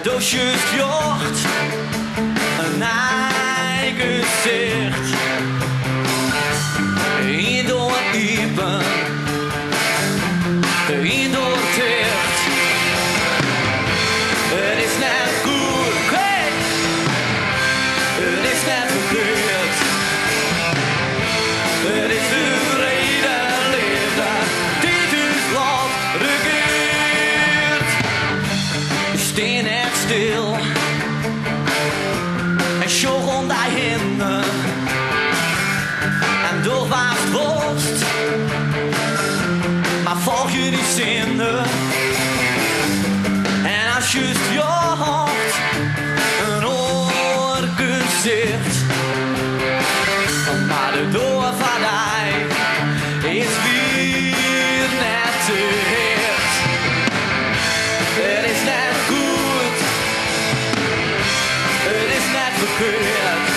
doosjes jocht, een eigen gezicht. Hier door het diepe, hier door het dicht. Het is net goed, hey. Het is net verkeerd. Het is de vrede liefde die het land regeert. Steen net stil en sjog om die hinder en doorwaast worst, maar volg je die zinnen. En als je het jocht, een oorgezicht, maar de doorvaardij is weer net te heet. Het is net goed, het is net verkeerd.